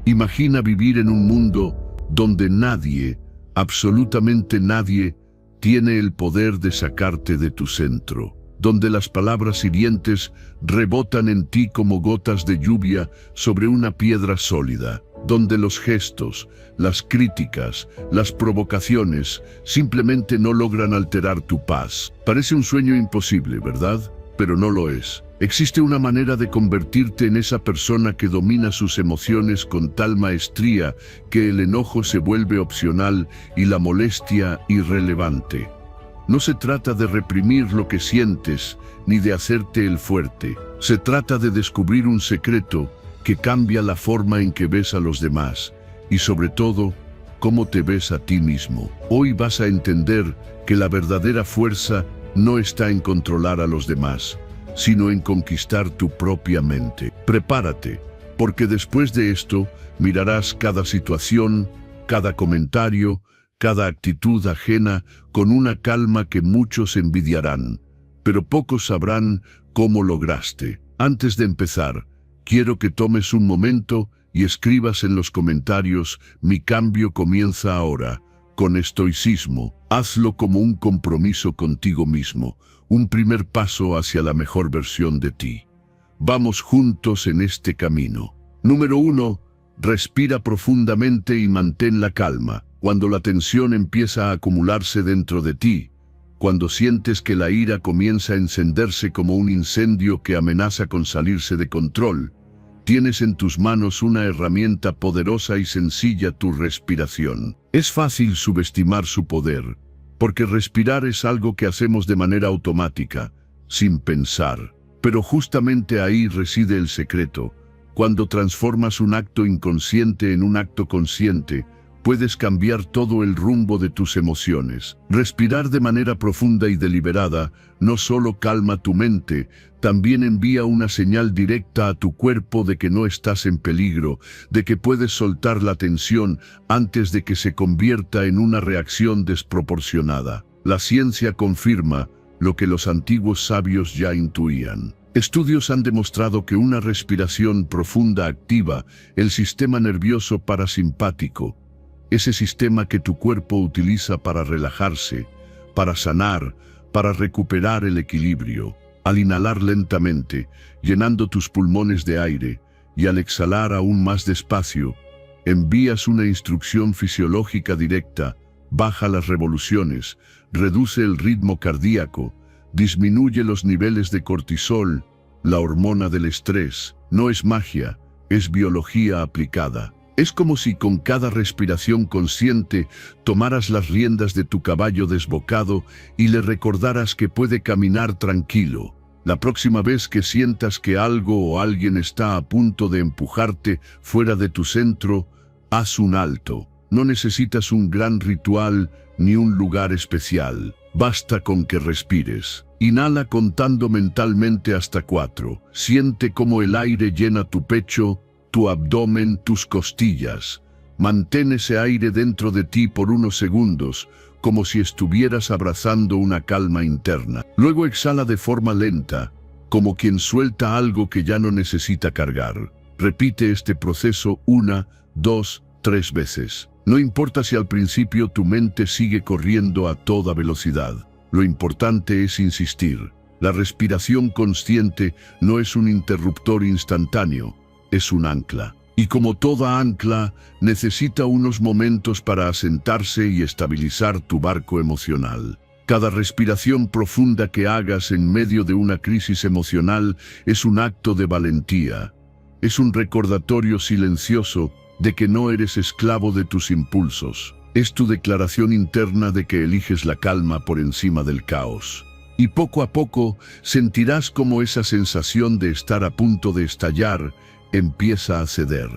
Imagina vivir en un mundo donde nadie, absolutamente nadie, tiene el poder de sacarte de tu centro, donde las palabras hirientes rebotan en ti como gotas de lluvia sobre una piedra sólida, donde los gestos, las críticas, las provocaciones simplemente no logran alterar tu paz. Parece un sueño imposible, ¿verdad? Pero no lo es. Existe una manera de convertirte en esa persona que domina sus emociones con tal maestría que el enojo se vuelve opcional y la molestia irrelevante. No se trata de reprimir lo que sientes, ni de hacerte el fuerte. Se trata de descubrir un secreto que cambia la forma en que ves a los demás y, sobre todo, cómo te ves a ti mismo. Hoy vas a entender que la verdadera fuerza no está en controlar a los demás, sino en conquistar tu propia mente. Prepárate, porque después de esto mirarás cada situación, cada comentario, cada actitud ajena con una calma que muchos envidiarán, pero pocos sabrán cómo lograste. Antes de empezar, quiero que tomes un momento y escribas en los comentarios: mi cambio comienza ahora, con estoicismo. Hazlo como un compromiso contigo mismo, un primer paso hacia la mejor versión de ti. Vamos juntos en este camino. Número 1. Respira profundamente y mantén la calma. Cuando la tensión empieza a acumularse dentro de ti, cuando sientes que la ira comienza a encenderse como un incendio que amenaza con salirse de control, tienes en tus manos una herramienta poderosa y sencilla: tu respiración. Es fácil subestimar su poder, porque respirar es algo que hacemos de manera automática, sin pensar. Pero justamente ahí reside el secreto. Cuando transformas un acto inconsciente en un acto consciente, puedes cambiar todo el rumbo de tus emociones. Respirar de manera profunda y deliberada no solo calma tu mente, también envía una señal directa a tu cuerpo de que no estás en peligro, de que puedes soltar la tensión antes de que se convierta en una reacción desproporcionada. La ciencia confirma lo que los antiguos sabios ya intuían. Estudios han demostrado que una respiración profunda activa el sistema nervioso parasimpático, ese sistema que tu cuerpo utiliza para relajarse, para sanar, para recuperar el equilibrio. Al inhalar lentamente, llenando tus pulmones de aire, y al exhalar aún más despacio, envías una instrucción fisiológica directa: baja las revoluciones, reduce el ritmo cardíaco, disminuye los niveles de cortisol, la hormona del estrés. No es magia, es biología aplicada. Es como si con cada respiración consciente tomaras las riendas de tu caballo desbocado y le recordaras que puede caminar tranquilo. La próxima vez que sientas que algo o alguien está a punto de empujarte fuera de tu centro, haz un alto. No necesitas un gran ritual ni un lugar especial. Basta con que respires. Inhala contando mentalmente hasta 4. Siente cómo el aire llena tu pecho, tu abdomen, tus costillas. Mantén ese aire dentro de ti por unos segundos, como si estuvieras abrazando una calma interna. Luego exhala de forma lenta, como quien suelta algo que ya no necesita cargar. Repite este proceso 1, 2, 3 veces. No importa si al principio tu mente sigue corriendo a toda velocidad. Lo importante es insistir. La respiración consciente no es un interruptor instantáneo, es un ancla. Y como toda ancla, necesita unos momentos para asentarse y estabilizar tu barco emocional. Cada respiración profunda que hagas en medio de una crisis emocional es un acto de valentía. Es un recordatorio silencioso de que no eres esclavo de tus impulsos. Es tu declaración interna de que eliges la calma por encima del caos. Y poco a poco sentirás cómo esa sensación de estar a punto de estallar empieza a ceder.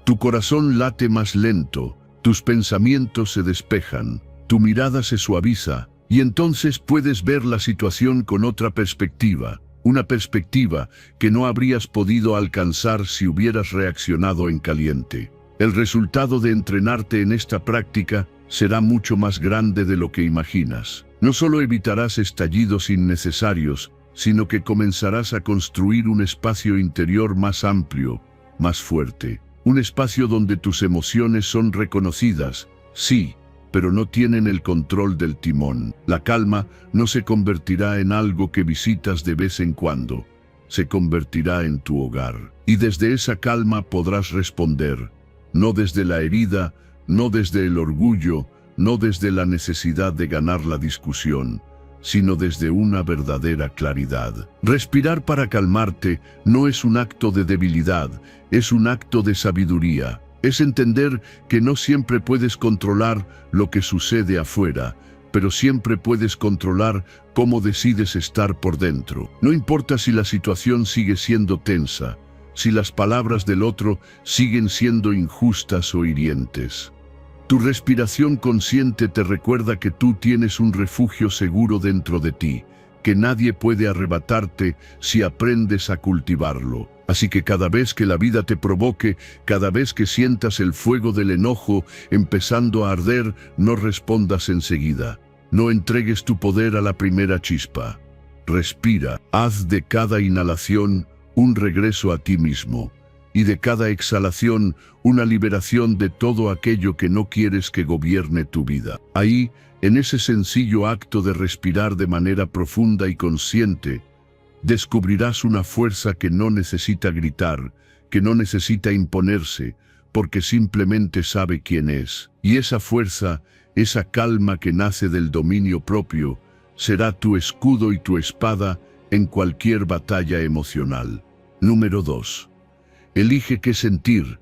Tu corazón late más lento, tus pensamientos se despejan, tu mirada se suaviza, y entonces puedes ver la situación con otra perspectiva, una perspectiva que no habrías podido alcanzar si hubieras reaccionado en caliente. El resultado de entrenarte en esta práctica será mucho más grande de lo que imaginas. No solo evitarás estallidos innecesarios, sino que comenzarás a construir un espacio interior más amplio, más fuerte. Un espacio donde tus emociones son reconocidas, sí, pero no tienen el control del timón. La calma no se convertirá en algo que visitas de vez en cuando, se convertirá en tu hogar. Y desde esa calma podrás responder, no desde la herida, no desde el orgullo, no desde la necesidad de ganar la discusión, sino desde una verdadera claridad. Respirar para calmarte no es un acto de debilidad, es un acto de sabiduría. Es entender que no siempre puedes controlar lo que sucede afuera, pero siempre puedes controlar cómo decides estar por dentro. No importa si la situación sigue siendo tensa, si las palabras del otro siguen siendo injustas o hirientes. Tu respiración consciente te recuerda que tú tienes un refugio seguro dentro de ti, que nadie puede arrebatarte si aprendes a cultivarlo. Así que cada vez que la vida te provoque, cada vez que sientas el fuego del enojo empezando a arder, no respondas enseguida. No entregues tu poder a la primera chispa. Respira, haz de cada inhalación un regreso a ti mismo, y de cada exhalación una liberación de todo aquello que no quieres que gobierne tu vida. Ahí, en ese sencillo acto de respirar de manera profunda y consciente, descubrirás una fuerza que no necesita gritar, que no necesita imponerse, porque simplemente sabe quién es. Y esa fuerza, esa calma que nace del dominio propio, será tu escudo y tu espada en cualquier batalla emocional. Número 2. Elige qué sentir.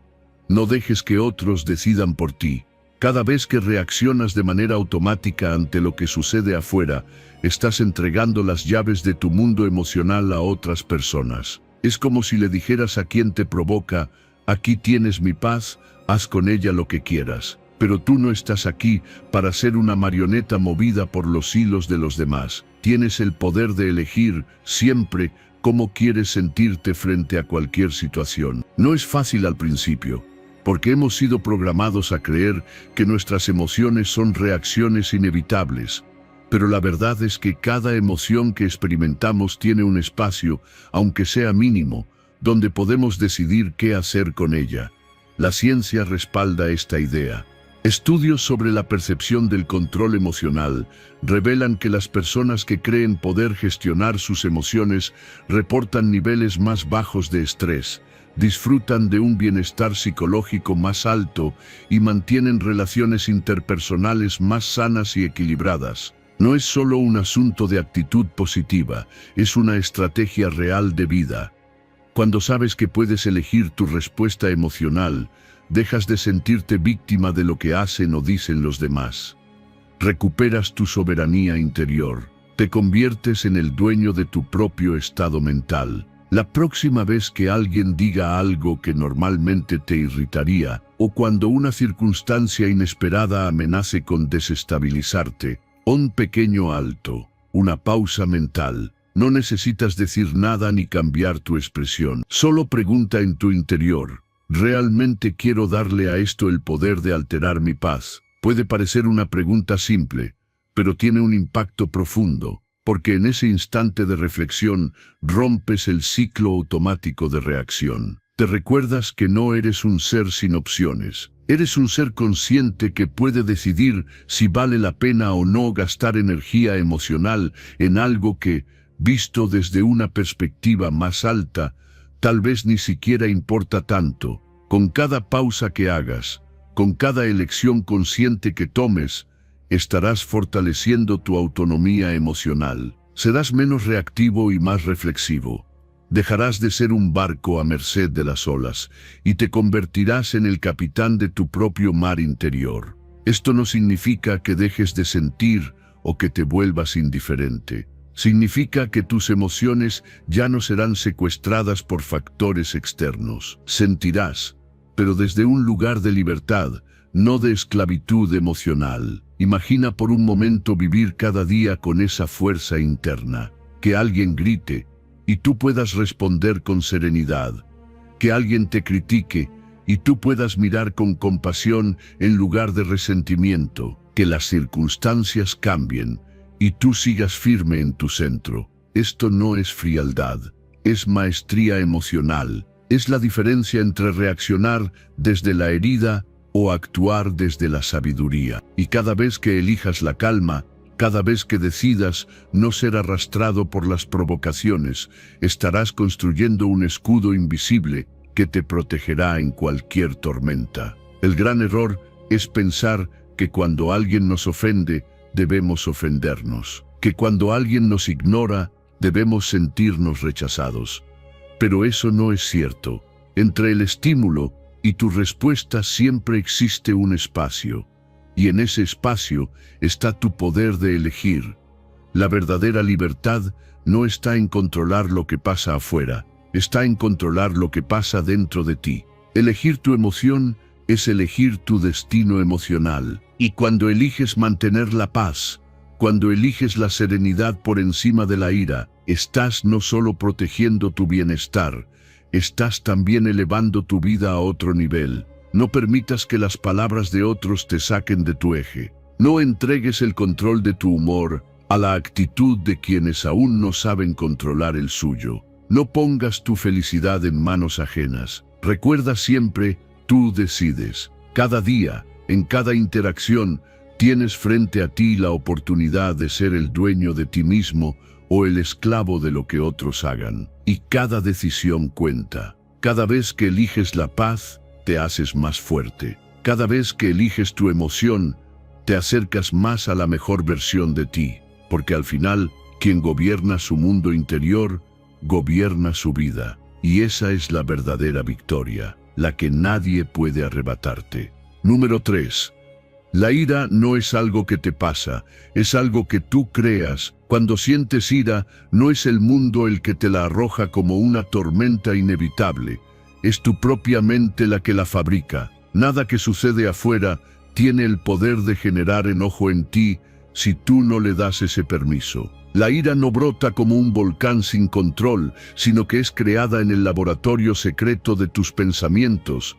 No dejes que otros decidan por ti. Cada vez que reaccionas de manera automática ante lo que sucede afuera, estás entregando las llaves de tu mundo emocional a otras personas. Es como si le dijeras a quien te provoca, aquí tienes mi paz, haz con ella lo que quieras. Pero tú no estás aquí para ser una marioneta movida por los hilos de los demás. Tienes el poder de elegir siempre cómo quieres sentirte frente a cualquier situación. No es fácil al principio, porque hemos sido programados a creer que nuestras emociones son reacciones inevitables. Pero la verdad es que cada emoción que experimentamos tiene un espacio, aunque sea mínimo, donde podemos decidir qué hacer con ella. La ciencia respalda esta idea. Estudios sobre la percepción del control emocional revelan que las personas que creen poder gestionar sus emociones reportan niveles más bajos de estrés, disfrutan de un bienestar psicológico más alto y mantienen relaciones interpersonales más sanas y equilibradas. No es solo un asunto de actitud positiva, es una estrategia real de vida. Cuando sabes que puedes elegir tu respuesta emocional, dejas de sentirte víctima de lo que hacen o dicen los demás. Recuperas tu soberanía interior, te conviertes en el dueño de tu propio estado mental. La próxima vez que alguien diga algo que normalmente te irritaría, o cuando una circunstancia inesperada amenace con desestabilizarte, un pequeño alto, una pausa mental. No necesitas decir nada ni cambiar tu expresión. Solo pregunta en tu interior, ¿realmente quiero darle a esto el poder de alterar mi paz? Puede parecer una pregunta simple, pero tiene un impacto profundo, porque en ese instante de reflexión rompes el ciclo automático de reacción. Te recuerdas que no eres un ser sin opciones. Eres un ser consciente que puede decidir si vale la pena o no gastar energía emocional en algo que, visto desde una perspectiva más alta, tal vez ni siquiera importa tanto. Con cada pausa que hagas, con cada elección consciente que tomes, estarás fortaleciendo tu autonomía emocional. Serás menos reactivo y más reflexivo. Dejarás de ser un barco a merced de las olas y te convertirás en el capitán de tu propio mar interior. Esto no significa que dejes de sentir o que te vuelvas indiferente. Significa que tus emociones ya no serán secuestradas por factores externos. Sentirás, pero desde un lugar de libertad, no de esclavitud emocional. Imagina por un momento vivir cada día con esa fuerza interna. Que alguien grite y tú puedas responder con serenidad. Que alguien te critique y tú puedas mirar con compasión en lugar de resentimiento. Que las circunstancias cambien y tú sigas firme en tu centro. Esto no es frialdad, es maestría emocional. es la diferencia entre reaccionar desde la herida o actuar desde la sabiduría. Y cada vez que elijas la calma, cada vez que decidas no ser arrastrado por las provocaciones, estarás construyendo un escudo invisible que te protegerá en cualquier tormenta. El gran error es pensar que cuando alguien nos ofende, debemos ofendernos, que cuando alguien nos ignora, debemos sentirnos rechazados. Pero eso no es cierto. Entre el estímulo y tu respuesta siempre existe un espacio, y en ese espacio está tu poder de elegir. La verdadera libertad no está en controlar lo que pasa afuera, está en controlar lo que pasa dentro de ti. Elegir tu emoción es elegir tu destino emocional. Y cuando eliges mantener la paz, cuando eliges la serenidad por encima de la ira, estás no solo protegiendo tu bienestar, estás también elevando tu vida a otro nivel. No permitas que las palabras de otros te saquen de tu eje. No entregues el control de tu humor a la actitud de quienes aún no saben controlar el suyo. No pongas tu felicidad en manos ajenas. Recuerda siempre, tú decides. Cada día, en cada interacción, tienes frente a ti la oportunidad de ser el dueño de ti mismo o el esclavo de lo que otros hagan. Y cada decisión cuenta. Cada vez que eliges la paz, te haces más fuerte. Cada vez que eliges tu emoción, te acercas más a la mejor versión de ti. Porque al final, quien gobierna su mundo interior, gobierna su vida. Y esa es la verdadera victoria, la que nadie puede arrebatarte. Número 3. La ira no es algo que te pasa, es algo que tú creas. Cuando sientes ira, no es el mundo el que te la arroja como una tormenta inevitable. Es tu propia mente la que la fabrica. Nada que sucede afuera tiene el poder de generar enojo en ti si tú no le das ese permiso. La ira no brota como un volcán sin control, sino que es creada en el laboratorio secreto de tus pensamientos,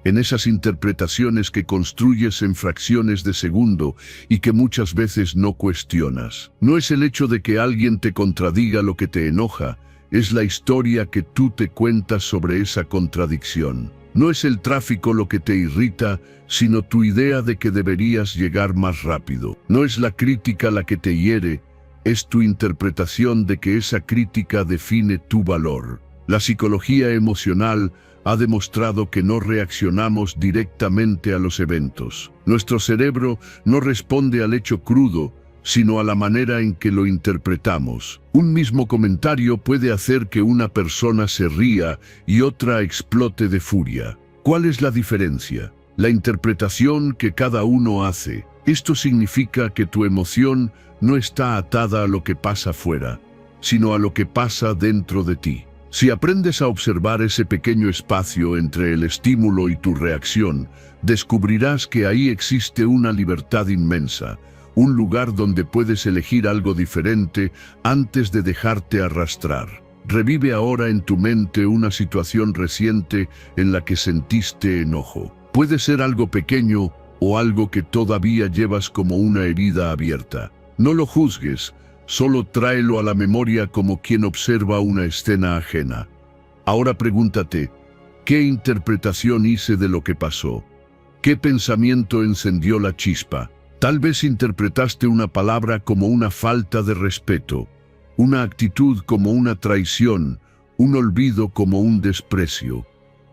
en esas interpretaciones que construyes en fracciones de segundo y que muchas veces no cuestionas. No es el hecho de que alguien te contradiga lo que te enoja, es la historia que tú te cuentas sobre esa contradicción. No es el tráfico lo que te irrita, sino tu idea de que deberías llegar más rápido. No es la crítica la que te hiere, es tu interpretación de que esa crítica define tu valor. La psicología emocional ha demostrado que no reaccionamos directamente a los eventos. Nuestro cerebro no responde al hecho crudo, sino a la manera en que lo interpretamos. Un mismo comentario puede hacer que una persona se ría y otra explote de furia. ¿Cuál es la diferencia? La interpretación que cada uno hace. Esto significa que tu emoción no está atada a lo que pasa fuera, sino a lo que pasa dentro de ti. Si aprendes a observar ese pequeño espacio entre el estímulo y tu reacción, descubrirás que ahí existe una libertad inmensa, un lugar donde puedes elegir algo diferente antes de dejarte arrastrar. Revive ahora en tu mente una situación reciente en la que sentiste enojo. Puede ser algo pequeño o algo que todavía llevas como una herida abierta. No lo juzgues, solo tráelo a la memoria como quien observa una escena ajena. Ahora pregúntate, ¿qué interpretación hice de lo que pasó? ¿Qué pensamiento encendió la chispa? Tal vez interpretaste una palabra como una falta de respeto, una actitud como una traición, un olvido como un desprecio.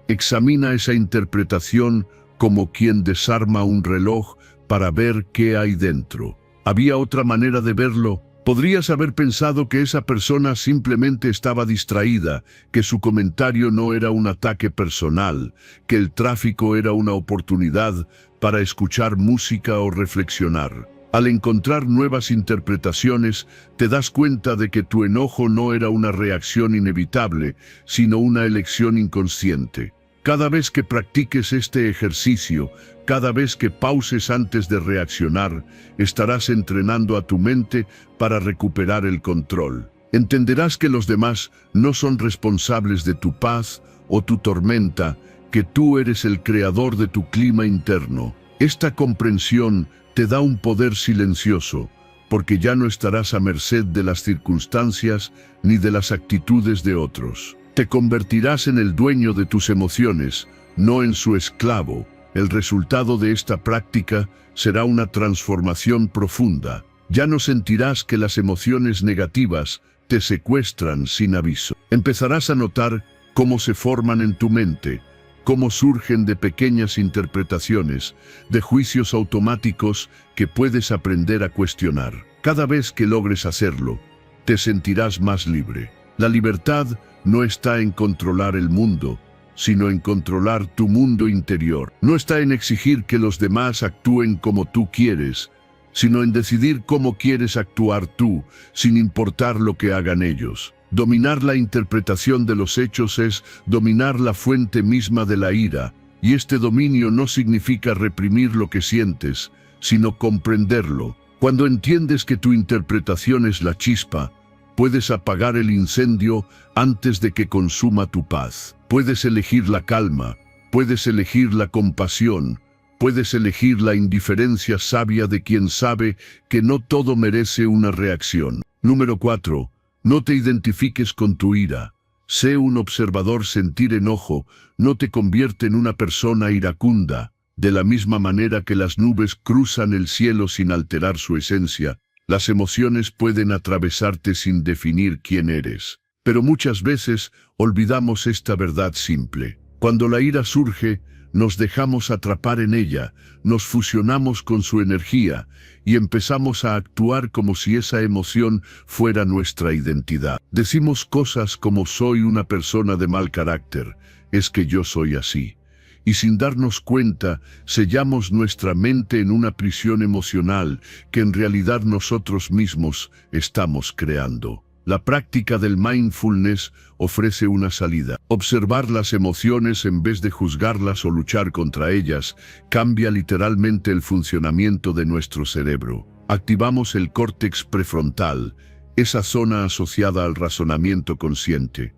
Examina esa interpretación como quien desarma un reloj para ver qué hay dentro. ¿Había otra manera de verlo? Podrías haber pensado que esa persona simplemente estaba distraída, que su comentario no era un ataque personal, que el tráfico era una oportunidad para escuchar música o reflexionar. Al encontrar nuevas interpretaciones, te das cuenta de que tu enojo no era una reacción inevitable, sino una elección inconsciente. Cada vez que practiques este ejercicio, cada vez que pauses antes de reaccionar, estarás entrenando a tu mente para recuperar el control. Entenderás que los demás no son responsables de tu paz o tu tormenta, que tú eres el creador de tu clima interno. Esta comprensión te da un poder silencioso, porque ya no estarás a merced de las circunstancias ni de las actitudes de otros. Te convertirás en el dueño de tus emociones, no en su esclavo. El resultado de esta práctica será una transformación profunda. Ya no sentirás que las emociones negativas te secuestran sin aviso. Empezarás a notar cómo se forman en tu mente, cómo surgen de pequeñas interpretaciones, de juicios automáticos que puedes aprender a cuestionar. Cada vez que logres hacerlo, te sentirás más libre. La libertad no está en controlar el mundo, sino en controlar tu mundo interior. No está en exigir que los demás actúen como tú quieres, sino en decidir cómo quieres actuar tú, sin importar lo que hagan ellos. Dominar la interpretación de los hechos es dominar la fuente misma de la ira, y este dominio no significa reprimir lo que sientes, sino comprenderlo. Cuando entiendes que tu interpretación es la chispa, puedes apagar el incendio antes de que consuma tu paz. Puedes elegir la calma, puedes elegir la compasión, puedes elegir la indiferencia sabia de quien sabe que no todo merece una reacción. Número 4. No te identifiques con tu ira. Sé un observador. Sentir enojo no te convierte en una persona iracunda. De la misma manera que las nubes cruzan el cielo sin alterar su esencia, las emociones pueden atravesarte sin definir quién eres. Pero muchas veces olvidamos esta verdad simple. Cuando la ira surge, nos dejamos atrapar en ella, nos fusionamos con su energía y empezamos a actuar como si esa emoción fuera nuestra identidad. Decimos cosas como soy una persona de mal carácter, es que yo soy así. Y sin darnos cuenta, sellamos nuestra mente en una prisión emocional que en realidad nosotros mismos estamos creando. La práctica del mindfulness ofrece una salida. Observar las emociones en vez de juzgarlas o luchar contra ellas cambia literalmente el funcionamiento de nuestro cerebro. Activamos el córtex prefrontal, esa zona asociada al razonamiento consciente,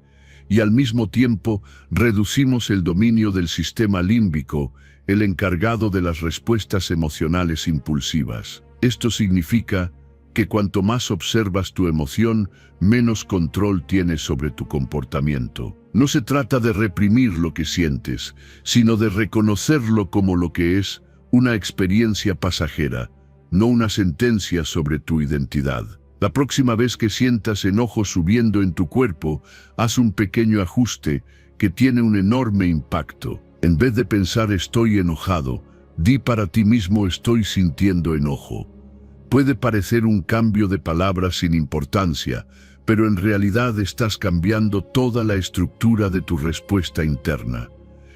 y al mismo tiempo reducimos el dominio del sistema límbico, el encargado de las respuestas emocionales impulsivas. Esto significa que cuanto más observas tu emoción, menos control tienes sobre tu comportamiento. No se trata de reprimir lo que sientes, sino de reconocerlo como lo que es, una experiencia pasajera, no una sentencia sobre tu identidad. La próxima vez que sientas enojo subiendo en tu cuerpo, haz un pequeño ajuste que tiene un enorme impacto. En vez de pensar estoy enojado, di para ti mismo estoy sintiendo enojo. Puede parecer un cambio de palabras sin importancia, pero en realidad estás cambiando toda la estructura de tu respuesta interna.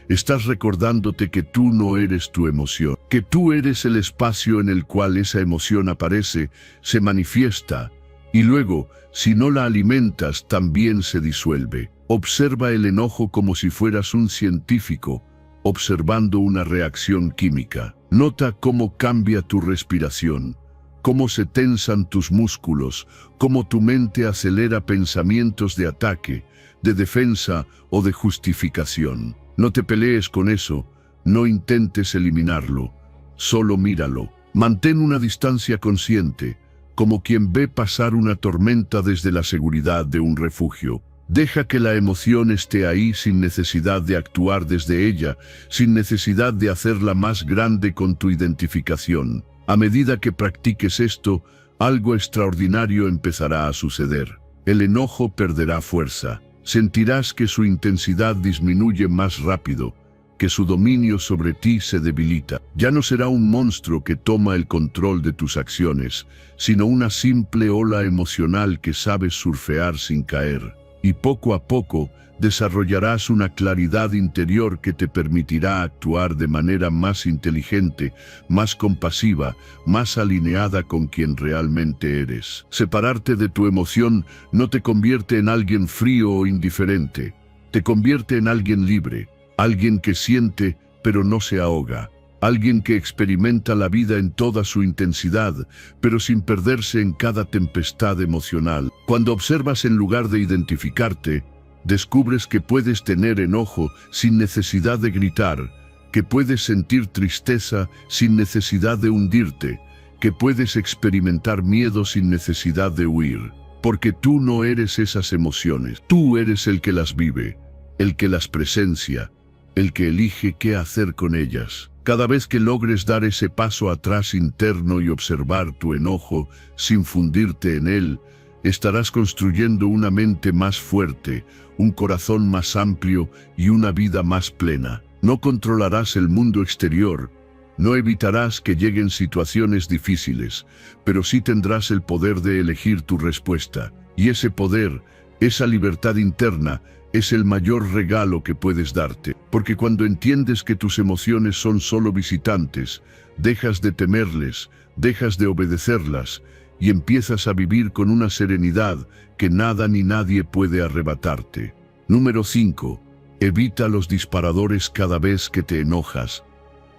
Estás recordándote que tú no eres tu emoción, que tú eres el espacio en el cual esa emoción aparece, se manifiesta, y luego, si no la alimentas, también se disuelve. Observa el enojo como si fueras un científico, observando una reacción química. Nota cómo cambia tu respiración, cómo se tensan tus músculos, cómo tu mente acelera pensamientos de ataque, de defensa o de justificación. No te pelees con eso, no intentes eliminarlo, solo míralo. Mantén una distancia consciente, como quien ve pasar una tormenta desde la seguridad de un refugio. Deja que la emoción esté ahí sin necesidad de actuar desde ella, sin necesidad de hacerla más grande con tu identificación. A medida que practiques esto, algo extraordinario empezará a suceder. El enojo perderá fuerza. Sentirás que su intensidad disminuye más rápido, que su dominio sobre ti se debilita. Ya no será un monstruo que toma el control de tus acciones, sino una simple ola emocional que sabes surfear sin caer. Y poco a poco desarrollarás una claridad interior que te permitirá actuar de manera más inteligente, más compasiva, más alineada con quien realmente eres. Separarte de tu emoción no te convierte en alguien frío o indiferente, te convierte en alguien libre, alguien que siente pero no se ahoga, alguien que experimenta la vida en toda su intensidad, pero sin perderse en cada tempestad emocional. Cuando observas en lugar de identificarte, descubres que puedes tener enojo sin necesidad de gritar, que puedes sentir tristeza sin necesidad de hundirte, que puedes experimentar miedo sin necesidad de huir. porque tú no eres esas emociones. Tú eres el que las vive, el que las presencia, el que elige qué hacer con ellas. Cada vez que logres dar ese paso atrás interno y observar tu enojo sin fundirte en él, estarás construyendo una mente más fuerte, un corazón más amplio y una vida más plena. No controlarás el mundo exterior, no evitarás que lleguen situaciones difíciles, pero sí tendrás el poder de elegir tu respuesta. Y ese poder, esa libertad interna, es el mayor regalo que puedes darte. Porque cuando entiendes que tus emociones son solo visitantes, dejas de temerles, dejas de obedecerlas, y empiezas a vivir con una serenidad que nada ni nadie puede arrebatarte. Número 5. Evita los disparadores cada vez que te enojas.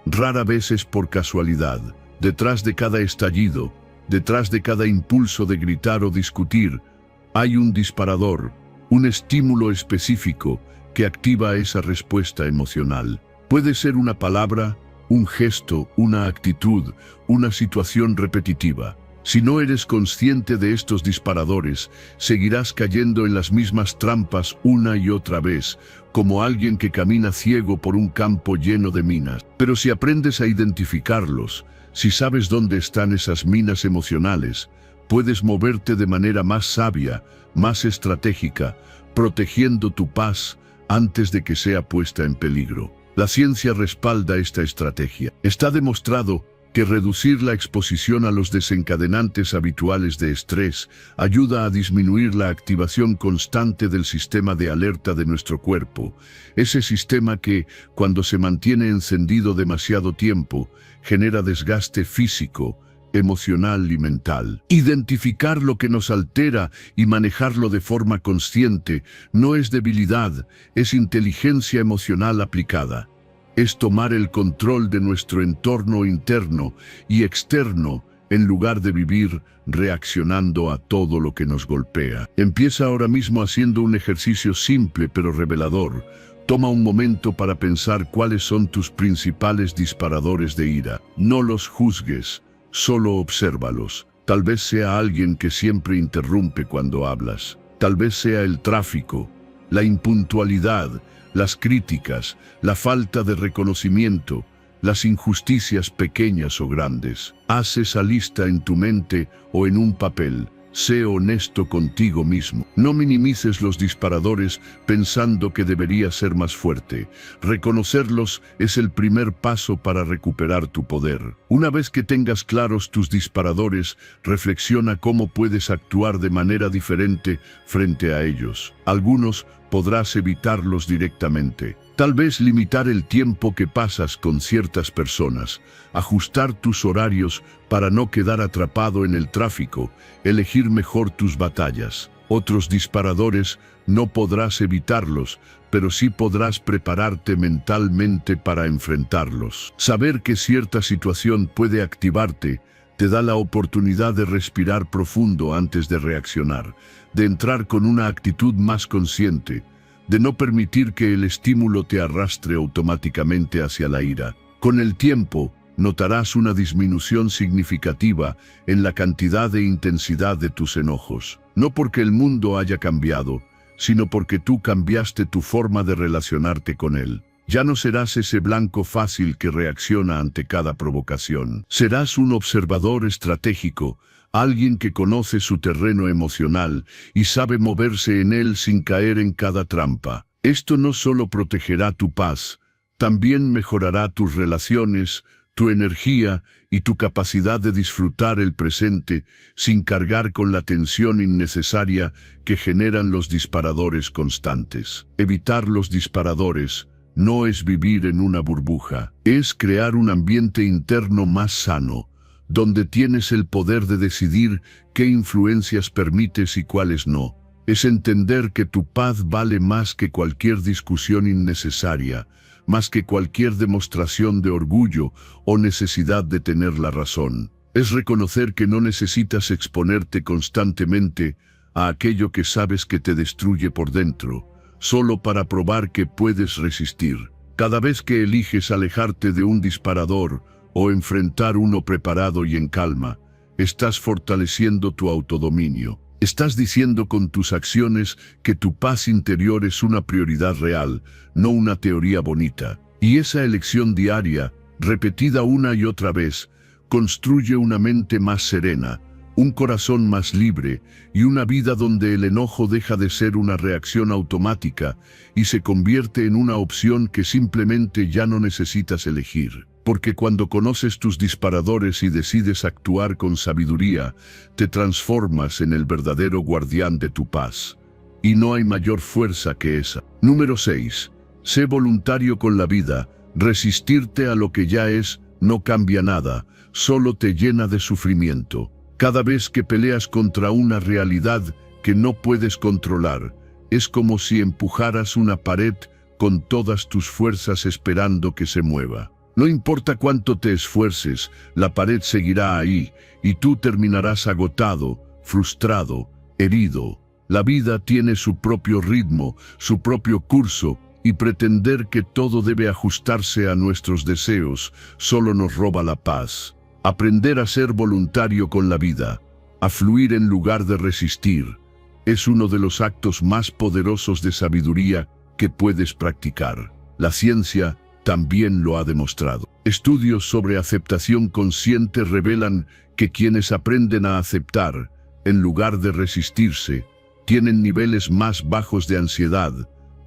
Rara vez es por casualidad. Detrás de cada estallido, detrás de cada impulso de gritar o discutir, hay un disparador, un estímulo específico que activa esa respuesta emocional. Puede ser una palabra, un gesto, una actitud, una situación repetitiva. Si no eres consciente de estos disparadores, seguirás cayendo en las mismas trampas una y otra vez, como alguien que camina ciego por un campo lleno de minas. Pero si aprendes a identificarlos, si sabes dónde están esas minas emocionales, puedes moverte de manera más sabia, más estratégica, protegiendo tu paz antes de que sea puesta en peligro. La ciencia respalda esta estrategia. Está demostrado que reducir la exposición a los desencadenantes habituales de estrés ayuda a disminuir la activación constante del sistema de alerta de nuestro cuerpo, ese sistema que, cuando se mantiene encendido demasiado tiempo, genera desgaste físico, emocional y mental. Identificar lo que nos altera y manejarlo de forma consciente no es debilidad, es inteligencia emocional aplicada. Es tomar el control de nuestro entorno interno y externo en lugar de vivir reaccionando a todo lo que nos golpea. Empieza ahora mismo haciendo un ejercicio simple pero revelador. Toma un momento para pensar cuáles son tus principales disparadores de ira. No los juzgues, solo obsérvalos. Tal vez sea alguien que siempre interrumpe cuando hablas. Tal vez sea el tráfico, la impuntualidad, las críticas, la falta de reconocimiento, las injusticias pequeñas o grandes. Haz esa lista en tu mente o en un papel. Sé honesto contigo mismo. No minimices los disparadores pensando que debería ser más fuerte. Reconocerlos es el primer paso para recuperar tu poder. Una vez que tengas claros tus disparadores, reflexiona cómo puedes actuar de manera diferente frente a ellos. Algunos podrás evitarlos directamente. Tal vez limitar el tiempo que pasas con ciertas personas, ajustar tus horarios para no quedar atrapado en el tráfico, elegir mejor tus batallas. Otros disparadores no podrás evitarlos, pero sí podrás prepararte mentalmente para enfrentarlos. Saber que cierta situación puede activarte te da la oportunidad de respirar profundo antes de reaccionar, de entrar con una actitud más consciente, de no permitir que el estímulo te arrastre automáticamente hacia la ira. Con el tiempo, notarás una disminución significativa en la cantidad e intensidad de tus enojos. No porque el mundo haya cambiado, sino porque tú cambiaste tu forma de relacionarte con él. Ya no serás ese blanco fácil que reacciona ante cada provocación. Serás un observador estratégico, alguien que conoce su terreno emocional y sabe moverse en él sin caer en cada trampa. Esto no solo protegerá tu paz, también mejorará tus relaciones, tu energía y tu capacidad de disfrutar el presente sin cargar con la tensión innecesaria que generan los disparadores constantes. Evitar los disparadores no es vivir en una burbuja, es crear un ambiente interno más sano, donde tienes el poder de decidir qué influencias permites y cuáles no. Es entender que tu paz vale más que cualquier discusión innecesaria, más que cualquier demostración de orgullo o necesidad de tener la razón. Es reconocer que no necesitas exponerte constantemente a aquello que sabes que te destruye por dentro, solo para probar que puedes resistir. Cada vez que eliges alejarte de un disparador o enfrentar uno preparado y en calma, estás fortaleciendo tu autodominio. Estás diciendo con tus acciones que tu paz interior es una prioridad real, no una teoría bonita. Y esa elección diaria, repetida una y otra vez, construye una mente más serena, un corazón más libre y una vida donde el enojo deja de ser una reacción automática y se convierte en una opción que simplemente ya no necesitas elegir. Porque cuando conoces tus disparadores y decides actuar con sabiduría, te transformas en el verdadero guardián de tu paz. Y no hay mayor fuerza que esa. Número 6. Sé voluntario con la vida. Resistirte a lo que ya es no cambia nada, solo te llena de sufrimiento. Cada vez que peleas contra una realidad que no puedes controlar, es como si empujaras una pared con todas tus fuerzas esperando que se mueva. No importa cuánto te esfuerces, la pared seguirá ahí y tú terminarás agotado, frustrado, herido. La vida tiene su propio ritmo, su propio curso, y pretender que todo debe ajustarse a nuestros deseos solo nos roba la paz. Aprender a ser voluntario con la vida, a fluir en lugar de resistir, es uno de los actos más poderosos de sabiduría que puedes practicar. La ciencia también lo ha demostrado. Estudios sobre aceptación consciente revelan que quienes aprenden a aceptar, en lugar de resistirse, tienen niveles más bajos de ansiedad,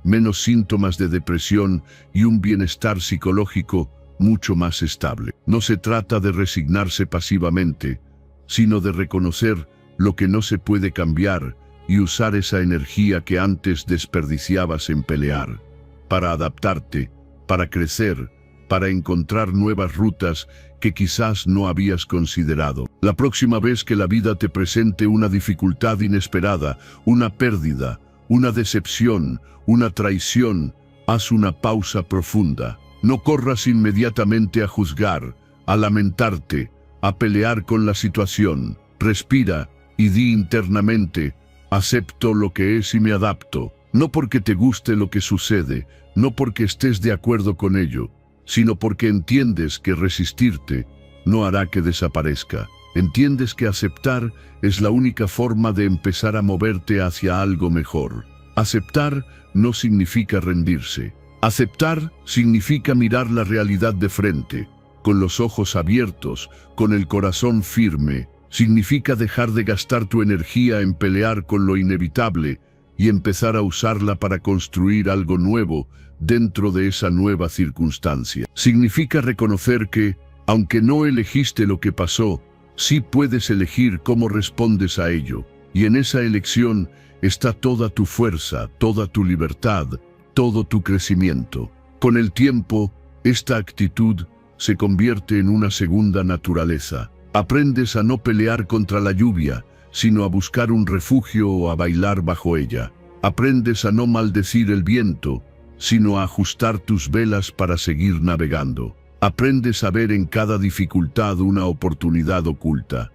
menos síntomas de depresión y un bienestar psicológico mucho más estable. No se trata de resignarse pasivamente, sino de reconocer lo que no se puede cambiar y usar esa energía que antes desperdiciabas en pelear, para adaptarte, para crecer, para encontrar nuevas rutas que quizás no habías considerado. La próxima vez que la vida te presente una dificultad inesperada, una pérdida, una decepción, una traición, haz una pausa profunda. No corras inmediatamente a juzgar, a lamentarte, a pelear con la situación. Respira y di internamente, acepto lo que es y me adapto. No porque te guste lo que sucede, no porque estés de acuerdo con ello, sino porque entiendes que resistirte no hará que desaparezca. Entiendes que aceptar es la única forma de empezar a moverte hacia algo mejor. Aceptar no significa rendirse. Aceptar significa mirar la realidad de frente, con los ojos abiertos, con el corazón firme. Significa dejar de gastar tu energía en pelear con lo inevitable y empezar a usarla para construir algo nuevo dentro de esa nueva circunstancia. Significa reconocer que, aunque no elegiste lo que pasó, sí puedes elegir cómo respondes a ello. Y en esa elección está toda tu fuerza, toda tu libertad, todo tu crecimiento. Con el tiempo, esta actitud se convierte en una segunda naturaleza. Aprendes a no pelear contra la lluvia, sino a buscar un refugio o a bailar bajo ella. Aprendes a no maldecir el viento, sino a ajustar tus velas para seguir navegando. Aprendes a ver en cada dificultad una oportunidad oculta,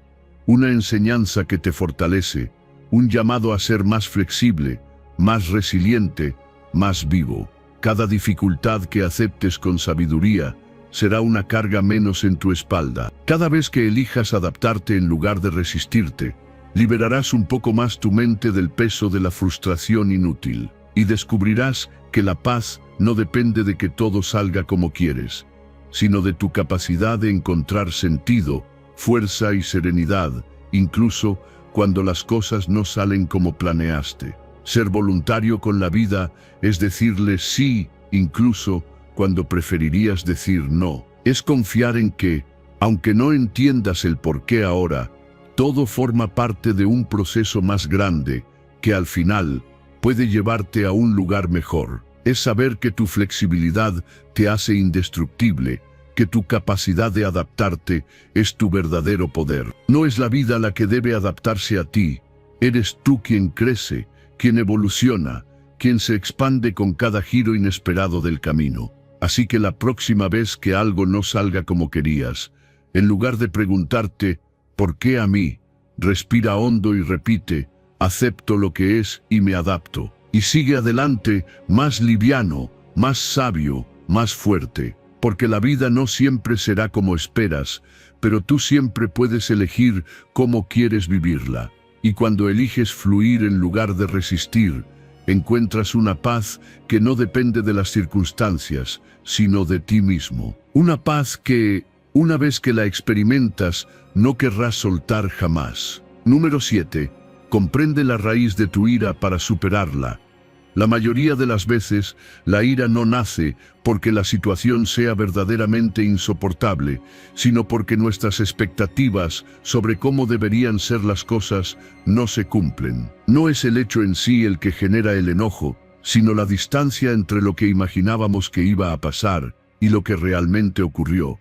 una enseñanza que te fortalece, un llamado a ser más flexible, más resiliente, más vivo. Cada dificultad que aceptes con sabiduría será una carga menos en tu espalda. Cada vez que elijas adaptarte en lugar de resistirte, liberarás un poco más tu mente del peso de la frustración inútil y descubrirás que la paz no depende de que todo salga como quieres, sino de tu capacidad de encontrar sentido, fuerza y serenidad, incluso cuando las cosas no salen como planeaste. Ser voluntario con la vida es decirle sí, incluso cuando preferirías decir no. Es confiar en que, aunque no entiendas el porqué ahora, todo forma parte de un proceso más grande que al final puede llevarte a un lugar mejor. Es saber que tu flexibilidad te hace indestructible, que tu capacidad de adaptarte es tu verdadero poder. No es la vida la que debe adaptarse a ti, eres tú quien crece, quien evoluciona, quien se expande con cada giro inesperado del camino. Así que la próxima vez que algo no salga como querías, en lugar de preguntarte, ¿por qué a mí?, respira hondo y repite, acepto lo que es y me adapto. Y sigue adelante, más liviano, más sabio, más fuerte. Porque la vida no siempre será como esperas, pero tú siempre puedes elegir cómo quieres vivirla. Y cuando eliges fluir en lugar de resistir, encuentras una paz que no depende de las circunstancias, sino de ti mismo. Una paz que, una vez que la experimentas, no querrás soltar jamás. Número 7. Comprende la raíz de tu ira para superarla. La mayoría de las veces, la ira no nace porque la situación sea verdaderamente insoportable, sino porque nuestras expectativas sobre cómo deberían ser las cosas no se cumplen. No es el hecho en sí el que genera el enojo, sino la distancia entre lo que imaginábamos que iba a pasar y lo que realmente ocurrió.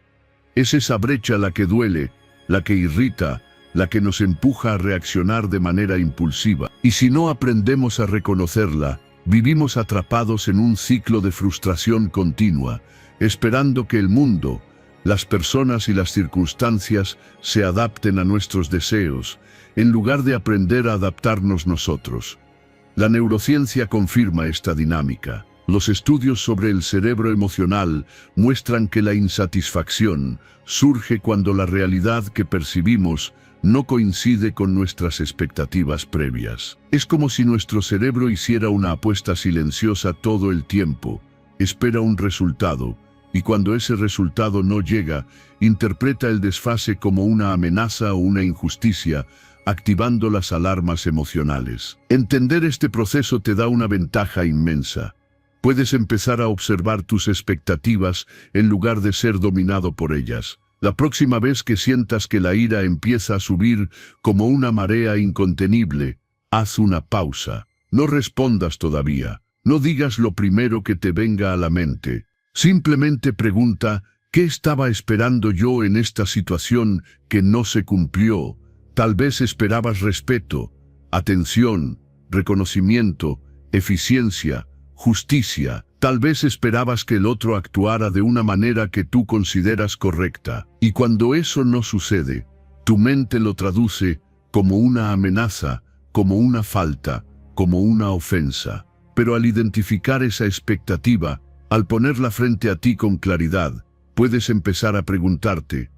Es esa brecha la que duele, la que irrita, la que nos empuja a reaccionar de manera impulsiva. Y si no aprendemos a reconocerla, vivimos atrapados en un ciclo de frustración continua, esperando que el mundo, las personas y las circunstancias se adapten a nuestros deseos, en lugar de aprender a adaptarnos nosotros. La neurociencia confirma esta dinámica. Los estudios sobre el cerebro emocional muestran que la insatisfacción surge cuando la realidad que percibimos no coincide con nuestras expectativas previas. Es como si nuestro cerebro hiciera una apuesta silenciosa todo el tiempo, espera un resultado, y cuando ese resultado no llega, interpreta el desfase como una amenaza o una injusticia, activando las alarmas emocionales. Entender este proceso te da una ventaja inmensa. Puedes empezar a observar tus expectativas en lugar de ser dominado por ellas. La próxima vez que sientas que la ira empieza a subir como una marea incontenible, haz una pausa. No respondas todavía. No digas lo primero que te venga a la mente. Simplemente pregunta, ¿qué estaba esperando yo en esta situación que no se cumplió? Tal vez esperabas respeto, atención, reconocimiento, eficiencia, justicia. Tal vez esperabas que el otro actuara de una manera que tú consideras correcta. Y cuando eso no sucede, tu mente lo traduce como una amenaza, como una falta, como una ofensa. Pero al identificar esa expectativa, al ponerla frente a ti con claridad, puedes empezar a preguntarte,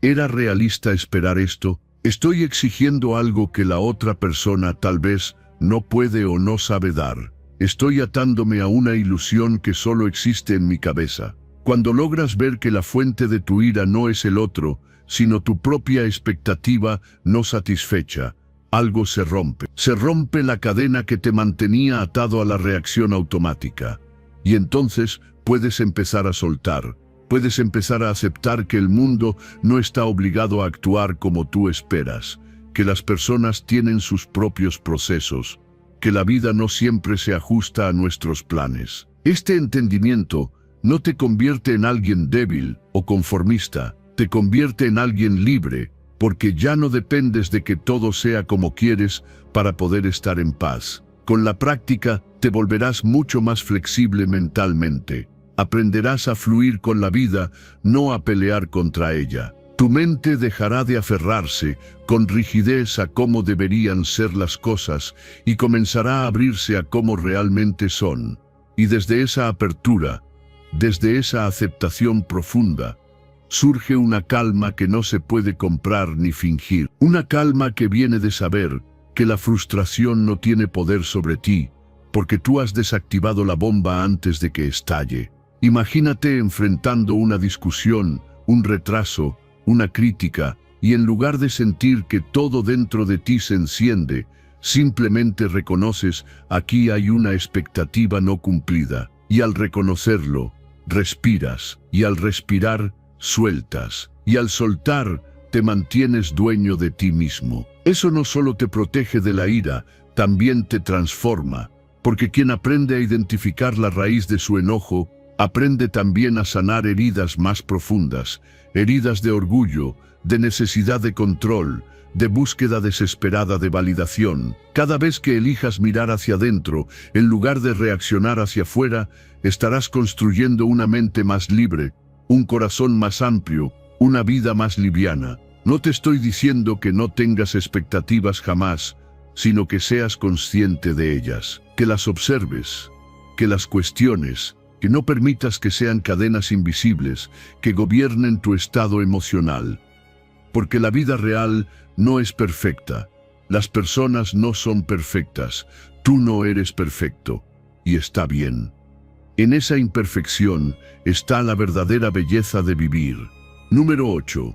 ¿era realista esperar esto? ¿Estoy exigiendo algo que la otra persona tal vez no puede o no sabe dar? Estoy atándome a una ilusión que solo existe en mi cabeza. Cuando logras ver que la fuente de tu ira no es el otro, sino tu propia expectativa no satisfecha, algo se rompe. Se rompe la cadena que te mantenía atado a la reacción automática. Y entonces puedes empezar a soltar. Puedes empezar a aceptar que el mundo no está obligado a actuar como tú esperas, que las personas tienen sus propios procesos, que la vida no siempre se ajusta a nuestros planes. Este entendimiento no te convierte en alguien débil o conformista, te convierte en alguien libre, porque ya no dependes de que todo sea como quieres para poder estar en paz. Con la práctica, te volverás mucho más flexible mentalmente. Aprenderás a fluir con la vida, no a pelear contra ella. Tu mente dejará de aferrarse con rigidez a cómo deberían ser las cosas y comenzará a abrirse a cómo realmente son. Y desde esa apertura, desde esa aceptación profunda, surge una calma que no se puede comprar ni fingir. Una calma que viene de saber que la frustración no tiene poder sobre ti, porque tú has desactivado la bomba antes de que estalle. Imagínate enfrentando una discusión, un retraso, una crítica, y en lugar de sentir que todo dentro de ti se enciende, simplemente reconoces, aquí hay una expectativa no cumplida, y al reconocerlo, respiras, y al respirar, sueltas, y al soltar, te mantienes dueño de ti mismo. Eso no solo te protege de la ira, también te transforma, porque quien aprende a identificar la raíz de su enojo, aprende también a sanar heridas más profundas, heridas de orgullo, de necesidad de control, de búsqueda desesperada de validación. Cada vez que elijas mirar hacia adentro, en lugar de reaccionar hacia afuera, estarás construyendo una mente más libre, un corazón más amplio, una vida más liviana. No te estoy diciendo que no tengas expectativas jamás, sino que seas consciente de ellas, que las observes, que las cuestiones, que no permitas que sean cadenas invisibles que gobiernen tu estado emocional. Porque la vida real no es perfecta, Las personas no son perfectas, tú no eres perfecto, y está bien. En esa imperfección está la verdadera belleza de vivir. Número 8.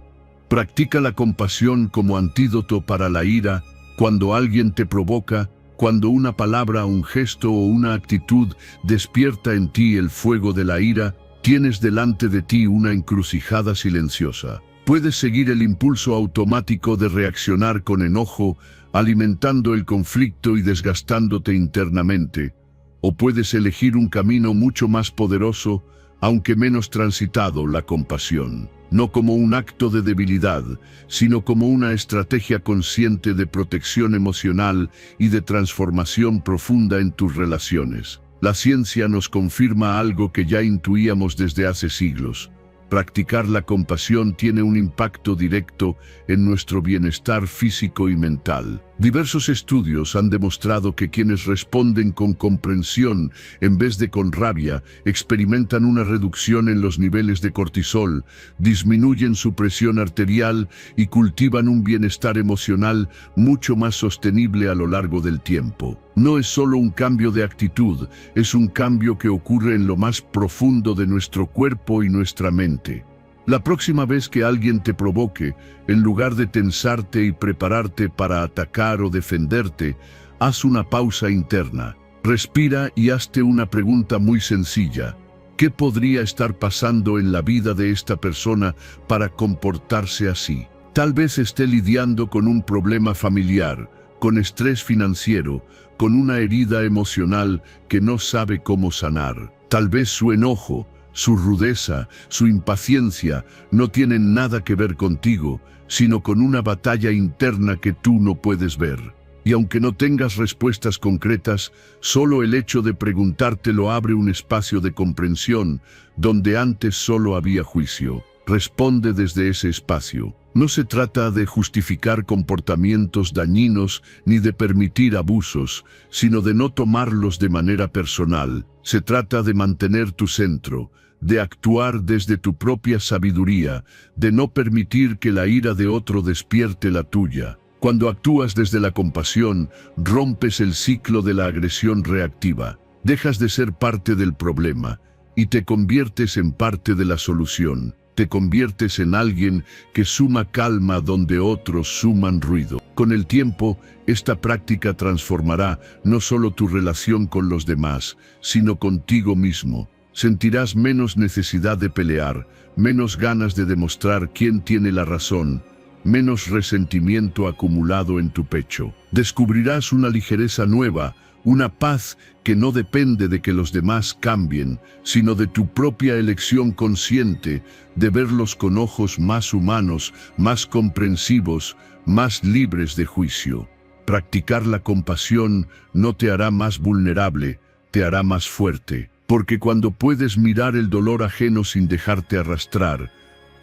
Practica la compasión como antídoto para la ira. Cuando alguien te provoca, cuando una palabra, un gesto o una actitud despierta en ti el fuego de la ira, tienes delante de ti una encrucijada silenciosa. Puedes seguir el impulso automático de reaccionar con enojo, alimentando el conflicto y desgastándote internamente, o puedes elegir un camino mucho más poderoso, aunque menos transitado, la compasión. No como un acto de debilidad, sino como una estrategia consciente de protección emocional y de transformación profunda en tus relaciones. La ciencia nos confirma algo que ya intuíamos desde hace siglos. Practicar la compasión tiene un impacto directo en nuestro bienestar físico y mental. Diversos estudios han demostrado que quienes responden con comprensión en vez de con rabia experimentan una reducción en los niveles de cortisol, disminuyen su presión arterial y cultivan un bienestar emocional mucho más sostenible a lo largo del tiempo. No es solo un cambio de actitud, es un cambio que ocurre en lo más profundo de nuestro cuerpo y nuestra mente. La próxima vez que alguien te provoque, en lugar de tensarte y prepararte para atacar o defenderte, haz una pausa interna. Respira y hazte una pregunta muy sencilla. ¿Qué podría estar pasando en la vida de esta persona para comportarse así? Tal vez esté lidiando con un problema familiar, con estrés financiero, con una herida emocional que no sabe cómo sanar. Tal vez su enojo, su rudeza, su impaciencia no tienen nada que ver contigo, sino con una batalla interna que tú no puedes ver. Y aunque no tengas respuestas concretas, solo el hecho de preguntártelo abre un espacio de comprensión donde antes solo había juicio. Responde desde ese espacio. No se trata de justificar comportamientos dañinos ni de permitir abusos, sino de no tomarlos de manera personal. Se trata de mantener tu centro, de actuar desde tu propia sabiduría, de no permitir que la ira de otro despierte la tuya. Cuando actúas desde la compasión, rompes el ciclo de la agresión reactiva. Dejas de ser parte del problema y te conviertes en parte de la solución. Te conviertes en alguien que suma calma donde otros suman ruido. Con el tiempo, esta práctica transformará no solo tu relación con los demás, sino contigo mismo. Sentirás menos necesidad de pelear, menos ganas de demostrar quién tiene la razón, menos resentimiento acumulado en tu pecho. Descubrirás una ligereza nueva, una paz que no depende de que los demás cambien, sino de tu propia elección consciente de verlos con ojos más humanos, más comprensivos, más libres de juicio. Practicar la compasión no te hará más vulnerable, te hará más fuerte, porque cuando puedes mirar el dolor ajeno sin dejarte arrastrar,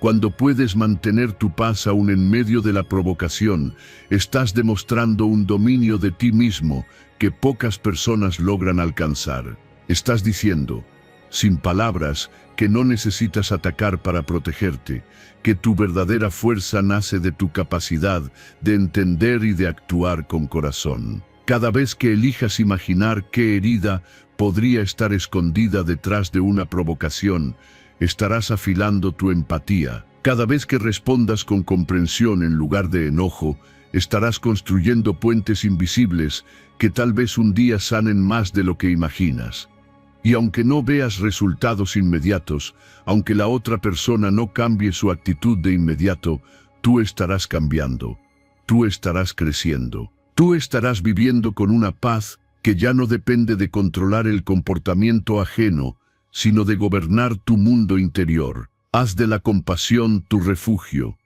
cuando puedes mantener tu paz aún en medio de la provocación, estás demostrando un dominio de ti mismo que pocas personas logran alcanzar. Estás diciendo, sin palabras, que no necesitas atacar para protegerte, que tu verdadera fuerza nace de tu capacidad de entender y de actuar con corazón. Cada vez que elijas imaginar qué herida podría estar escondida detrás de una provocación, estarás afilando tu empatía. Cada vez que respondas con comprensión en lugar de enojo, estarás construyendo puentes invisibles que tal vez un día sanen más de lo que imaginas. Y aunque no veas resultados inmediatos, aunque la otra persona no cambie su actitud de inmediato, tú estarás cambiando, tú estarás creciendo, tú estarás viviendo con una paz que ya no depende de controlar el comportamiento ajeno, sino de gobernar tu mundo interior. Haz de la compasión tu refugio.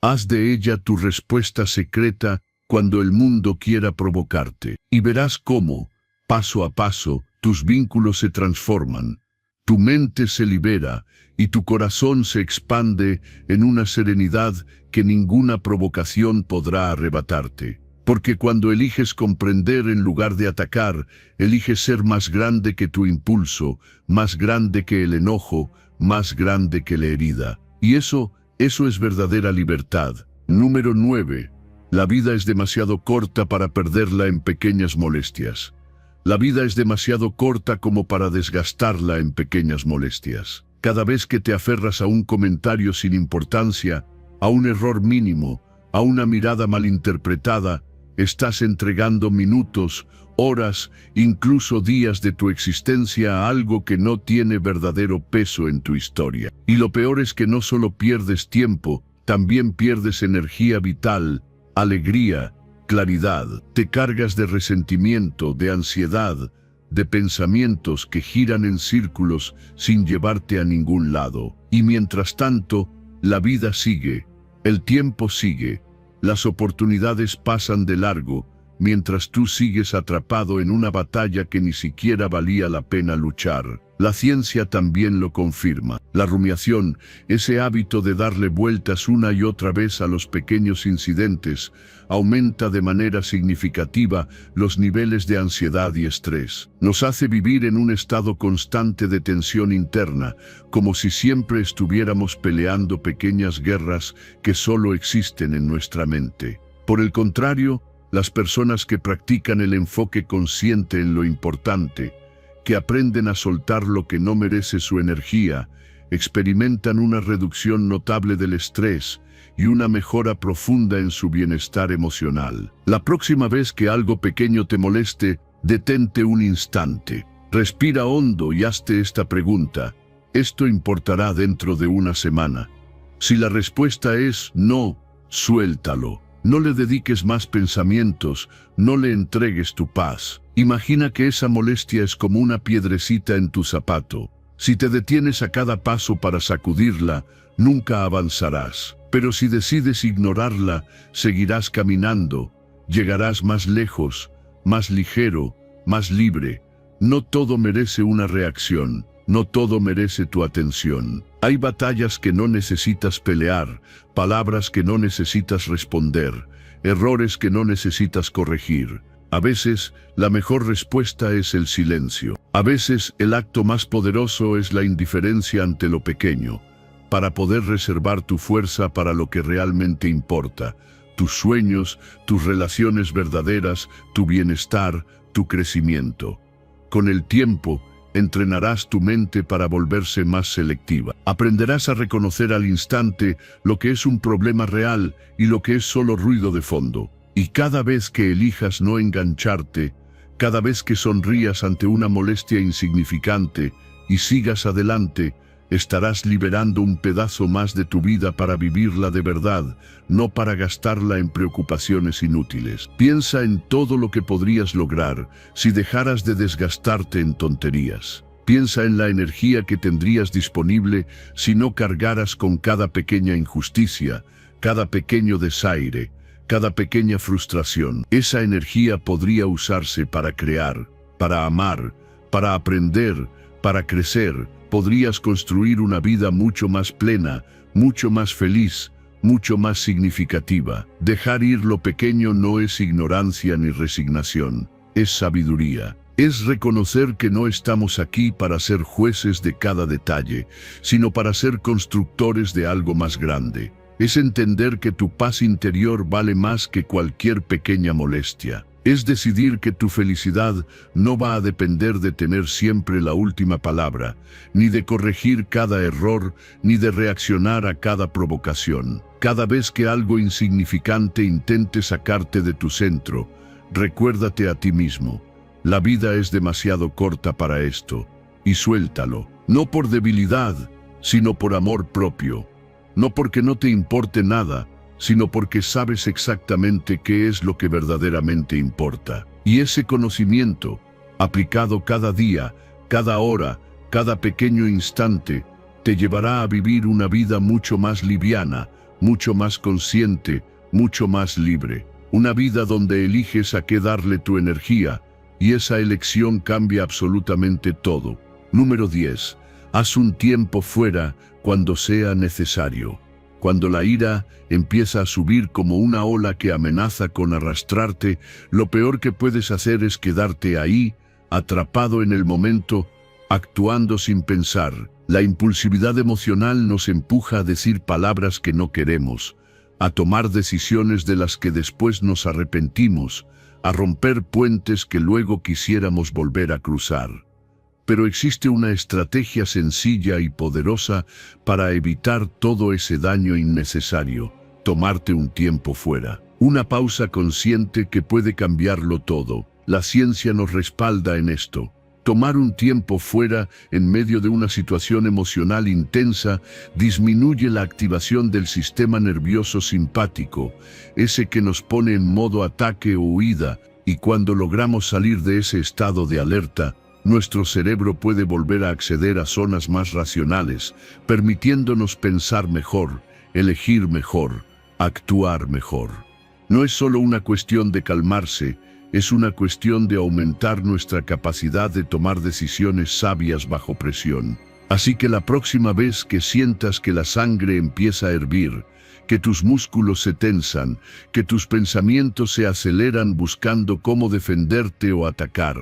Haz de ella tu respuesta secreta cuando el mundo quiera provocarte. Y verás cómo, paso a paso, tus vínculos se transforman, tu mente se libera y tu corazón se expande en una serenidad que ninguna provocación podrá arrebatarte. Porque cuando eliges comprender en lugar de atacar, eliges ser más grande que tu impulso, más grande que el enojo, más grande que la herida. Y eso es verdadera libertad. Número 9. La vida es demasiado corta para perderla en pequeñas molestias. La vida es demasiado corta como para desgastarla en pequeñas molestias. Cada vez que te aferras a un comentario sin importancia, a un error mínimo, a una mirada malinterpretada, estás entregando minutos, horas, incluso días de tu existencia a algo que no tiene verdadero peso en tu historia. Y lo peor es que no solo pierdes tiempo, también pierdes energía vital, alegría, claridad. Te cargas de resentimiento, de ansiedad, de pensamientos que giran en círculos sin llevarte a ningún lado. Y mientras tanto, la vida sigue, el tiempo sigue, las oportunidades pasan de largo, mientras tú sigues atrapado en una batalla que ni siquiera valía la pena luchar. La ciencia también lo confirma. La rumiación, ese hábito de darle vueltas una y otra vez a los pequeños incidentes, aumenta de manera significativa los niveles de ansiedad y estrés. Nos hace vivir en un estado constante de tensión interna, como si siempre estuviéramos peleando pequeñas guerras que solo existen en nuestra mente. Por el contrario, las personas que practican el enfoque consciente en lo importante, que aprenden a soltar lo que no merece su energía, experimentan una reducción notable del estrés y una mejora profunda en su bienestar emocional. La próxima vez que algo pequeño te moleste, detente un instante. Respira hondo y hazte esta pregunta: ¿esto importará dentro de una semana? Si la respuesta es no, suéltalo. No le dediques más pensamientos, no le entregues tu paz. Imagina que esa molestia es como una piedrecita en tu zapato. Si te detienes a cada paso para sacudirla, nunca avanzarás. Pero si decides ignorarla, seguirás caminando, llegarás más lejos, más ligero, más libre. No todo merece una reacción. No todo merece tu atención. Hay batallas que no necesitas pelear, palabras que no necesitas responder, errores que no necesitas corregir. A veces, la mejor respuesta es el silencio. A veces, el acto más poderoso es la indiferencia ante lo pequeño, para poder reservar tu fuerza para lo que realmente importa: tus sueños, tus relaciones verdaderas, tu bienestar, tu crecimiento. Con el tiempo, entrenarás tu mente para volverse más selectiva. Aprenderás a reconocer al instante lo que es un problema real y lo que es solo ruido de fondo. Y cada vez que elijas no engancharte, cada vez que sonrías ante una molestia insignificante y sigas adelante, estarás liberando un pedazo más de tu vida para vivirla de verdad, no para gastarla en preocupaciones inútiles. Piensa en todo lo que podrías lograr si dejaras de desgastarte en tonterías. Piensa en la energía que tendrías disponible si no cargaras con cada pequeña injusticia, cada pequeño desaire, cada pequeña frustración. Esa energía podría usarse para crear, para amar, para aprender, para crecer. Podrías construir una vida mucho más plena, mucho más feliz, mucho más significativa. Dejar ir lo pequeño no es ignorancia ni resignación, es sabiduría. Es reconocer que no estamos aquí para ser jueces de cada detalle, sino para ser constructores de algo más grande. Es entender que tu paz interior vale más que cualquier pequeña molestia. Es decidir que tu felicidad no va a depender de tener siempre la última palabra, ni de corregir cada error, ni de reaccionar a cada provocación. Cada vez que algo insignificante intente sacarte de tu centro, recuérdate a ti mismo: la vida es demasiado corta para esto, y suéltalo. No por debilidad, sino por amor propio. No porque no te importe nada, sino porque sabes exactamente qué es lo que verdaderamente importa. Y ese conocimiento, aplicado cada día, cada hora, cada pequeño instante, te llevará a vivir una vida mucho más liviana, mucho más consciente, mucho más libre. Una vida donde eliges a qué darle tu energía, y esa elección cambia absolutamente todo. Número 10. Haz un tiempo fuera cuando sea necesario. Cuando la ira empieza a subir como una ola que amenaza con arrastrarte, lo peor que puedes hacer es quedarte ahí, atrapado en el momento, actuando sin pensar. La impulsividad emocional nos empuja a decir palabras que no queremos, a tomar decisiones de las que después nos arrepentimos, a romper puentes que luego quisiéramos volver a cruzar. Pero existe una estrategia sencilla y poderosa para evitar todo ese daño innecesario: tomarte un tiempo fuera. Una pausa consciente que puede cambiarlo todo. La ciencia nos respalda en esto. Tomar un tiempo fuera en medio de una situación emocional intensa disminuye la activación del sistema nervioso simpático, ese que nos pone en modo ataque o huida, y cuando logramos salir de ese estado de alerta, nuestro cerebro puede volver a acceder a zonas más racionales, permitiéndonos pensar mejor, elegir mejor, actuar mejor. No es solo una cuestión de calmarse, es una cuestión de aumentar nuestra capacidad de tomar decisiones sabias bajo presión. Así que la próxima vez que sientas que la sangre empieza a hervir, que tus músculos se tensan, que tus pensamientos se aceleran buscando cómo defenderte o atacar,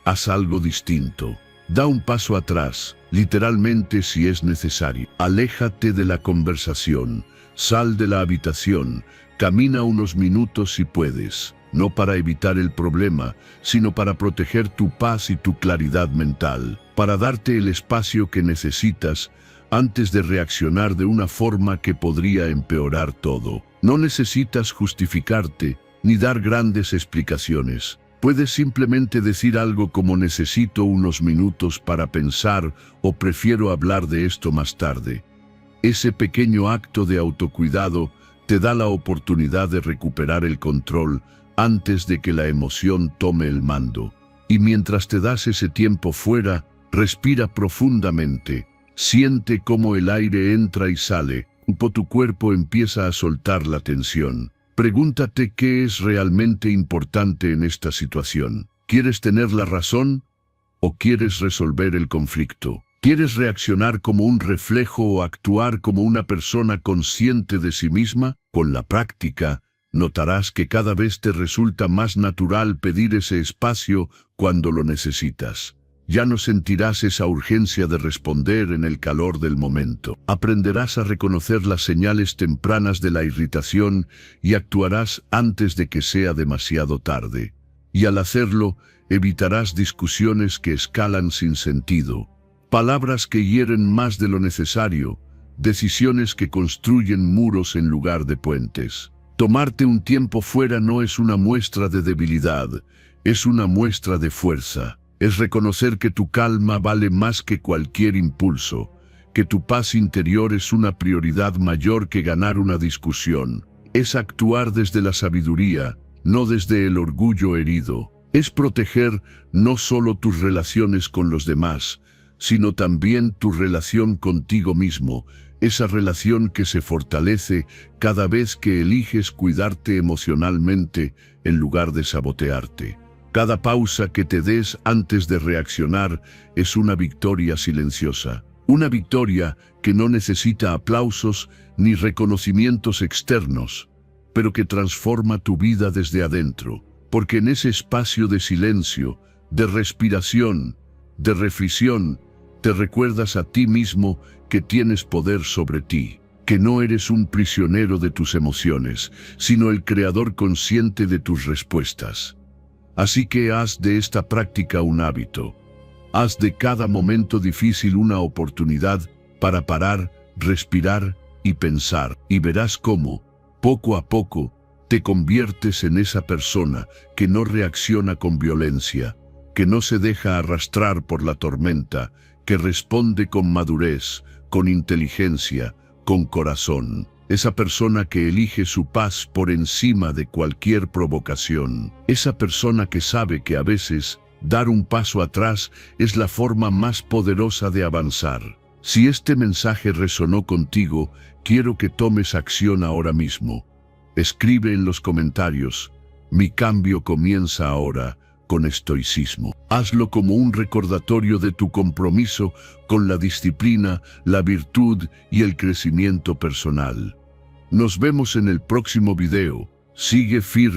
haz algo distinto. Da un paso atrás, literalmente si es necesario. Aléjate de la conversación, sal de la habitación, camina unos minutos si puedes. No para evitar el problema, sino para proteger tu paz y tu claridad mental, para darte el espacio que necesitas antes de reaccionar de una forma que podría empeorar todo. No necesitas justificarte ni dar grandes explicaciones. Puedes simplemente decir algo como: necesito unos minutos para pensar, o prefiero hablar de esto más tarde. Ese pequeño acto de autocuidado te da la oportunidad de recuperar el control antes de que la emoción tome el mando. Y mientras te das ese tiempo fuera, respira profundamente. Siente cómo el aire entra y sale, tu cuerpo empieza a soltar la tensión. Pregúntate qué es realmente importante en esta situación. ¿Quieres tener la razón o quieres resolver el conflicto? ¿Quieres reaccionar como un reflejo o actuar como una persona consciente de sí misma? Con la práctica, notarás que cada vez te resulta más natural pedir ese espacio cuando lo necesitas. Ya no sentirás esa urgencia de responder en el calor del momento. Aprenderás a reconocer las señales tempranas de la irritación y actuarás antes de que sea demasiado tarde. Y al hacerlo, evitarás discusiones que escalan sin sentido, palabras que hieren más de lo necesario, decisiones que construyen muros en lugar de puentes. Tomarte un tiempo fuera no es una muestra de debilidad, es una muestra de fuerza. Es reconocer que tu calma vale más que cualquier impulso, que tu paz interior es una prioridad mayor que ganar una discusión. Es actuar desde la sabiduría, no desde el orgullo herido. Es proteger no solo tus relaciones con los demás, sino también tu relación contigo mismo, esa relación que se fortalece cada vez que eliges cuidarte emocionalmente en lugar de sabotearte. Cada pausa que te des antes de reaccionar es una victoria silenciosa. Una victoria que no necesita aplausos ni reconocimientos externos, pero que transforma tu vida desde adentro. Porque en ese espacio de silencio, de respiración, de reflexión, te recuerdas a ti mismo que tienes poder sobre ti, que no eres un prisionero de tus emociones, sino el creador consciente de tus respuestas. Así que haz de esta práctica un hábito. Haz de cada momento difícil una oportunidad para parar, respirar y pensar, y verás cómo, poco a poco, te conviertes en esa persona que no reacciona con violencia, que no se deja arrastrar por la tormenta, que responde con madurez, con inteligencia, con corazón. Esa persona que elige su paz por encima de cualquier provocación. Esa persona que sabe que a veces dar un paso atrás es la forma más poderosa de avanzar. Si este mensaje resonó contigo, quiero que tomes acción ahora mismo. Escribe en los comentarios: mi cambio comienza ahora, con estoicismo. Hazlo como un recordatorio de tu compromiso con la disciplina, la virtud y el crecimiento personal. Nos vemos en el próximo video. Sigue firme.